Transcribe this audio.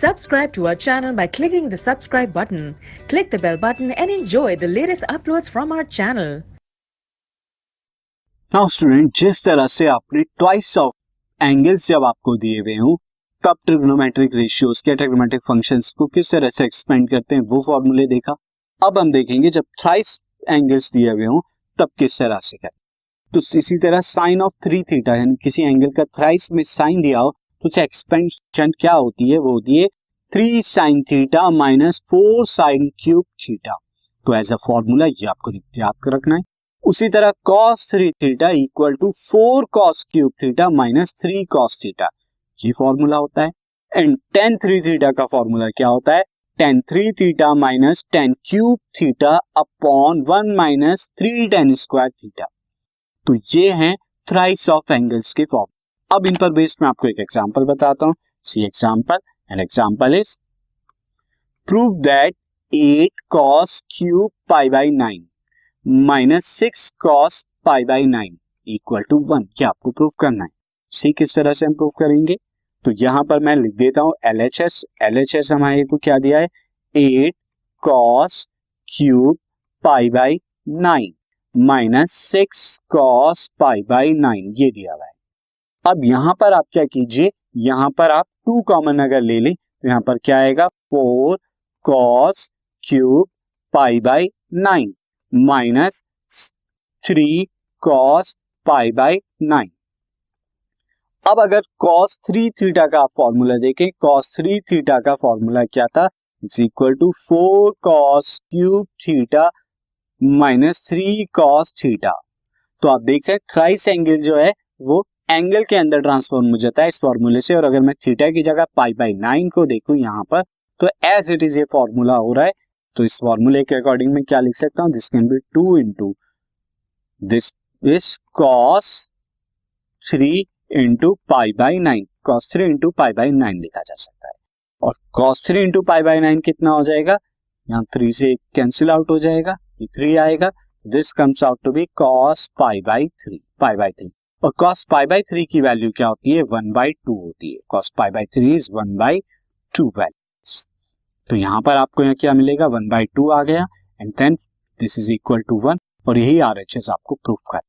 Subscribe to our channel by clicking the subscribe button. Click the bell button and enjoy the latest uploads from our channel. Now student, जिस तरह से आपने twice of angles जब आपको दिए हुए हो तब ट्रिग्नोमेट्रिक रेशियोज के ट्रिग्नोमेट्रिक फंक्शंस को किस तरह से एक्सपेंड करते हैं वो फॉर्मूले देखा। अब हम देखेंगे जब थ्राइस एंगल्स दिए हुए हो तब किस तरह से करें। तो इसी तरह साइन ऑफ 3 थीटा यानी किसी एंगल का थ्राइस में साइन दिया हो तो उससे एक्सपेंशन क्या होती है, वो होती है 3 sine theta minus 4 sine cube theta. तो एज अ फॉर्मूला ये आपको याद रखना है। उसी तरह cos 3 theta equal to 4 cos cube theta minus 3 cos theta, ये फॉर्मूला होता है। एंड tan 3 थीटा का फॉर्मूला क्या होता है, tan 3 theta minus tan cube theta upon 1 minus 3 tan square theta. तो ये हैं थ्राइस ऑफ एंगल्स के फॉर्म। अब इन पर बेस्ड मैं आपको एक एग्जांपल बताता हूं। See example, an example is prove that 8 cos cube pi by 9 minus 6 cos pi by 9 equal to 1। क्या आपको प्रूव करना है। सी किस तरह से हम प्रूव करेंगे, तो यहां पर मैं लिख देता हूं LHS हमारे को क्या दिया है 8 cos cube pi by 9 minus 6 cos pi by 9 ये दिया हुआ है। अब यहां पर आप क्या कीजिए, यहां पर आप 2 कॉमन अगर ले लें तो यहां पर क्या आएगा 4 cos cube pi by 9 minus 3 cos pi by 9। अब अगर cos 3 थीटा का फॉर्मूला देखें, cos 3 थीटा का फॉर्मूला क्या था, it's equal to 4 cos cube theta minus 3 cos theta. तो आप देख सकते थ्राइस एंगल जो है वो एंगल के अंदर ट्रांसफॉर्म हो जाता है इस फॉर्मूले से। और अगर मैं थीटा की जगह पाई बाई 9 को देखूं यहां पर, तो एज इट इज ये फॉर्मूला हो रहा है। तो इस फॉर्मूले के अकॉर्डिंग मैं क्या लिख सकता हूं, this can be 2 into this is cos 3 into pi by 9, cos 3 into pi by 9 लिखा जा सकता है। और cos 3 इंटू पाई बाई 9 कितना हो जाएगा, यहाँ 3 से कैंसिल आउट हो जाएगा, ये 3 आएगा। This comes out to be cos pi by 3 और cos पाई बाई 3 की वैल्यू क्या होती है 1/2 होती है। cos pi by 3 is 1/2 value. तो यहां पर आपको यहाँ क्या मिलेगा 1/2 आ गया and then this is equal to 1 और यही RHS आपको प्रूफ कर